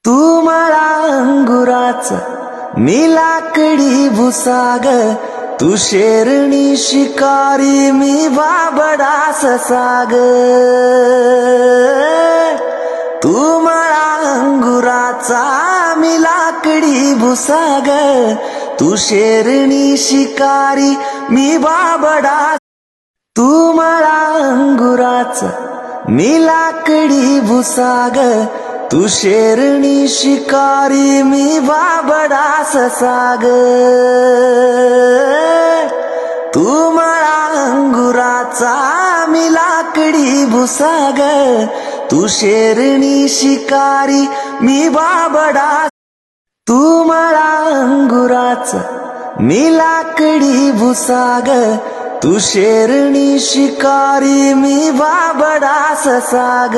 तू मला अंगुराचा मी लाकडी भुसाग, तू शेरणी शिकारी मी बाबडा ससाग. तू मला अंगुराचा मी लाकडी भुसाग, तू शेरणी शिकारी मी बाबडा. तू मला अंगुराचा मी लाकडी भुसाग, तू शेरणी शिकारी मी बाबडा ससाग. तू मला अंगुराचा मी लाकडी भुसाग, तू शेरणी शिकारी मी बाबडा. तू मला अंगुराचा मी लाकडी भुसाग, तू शेरणी शिकारी मी बाबडा ससाग.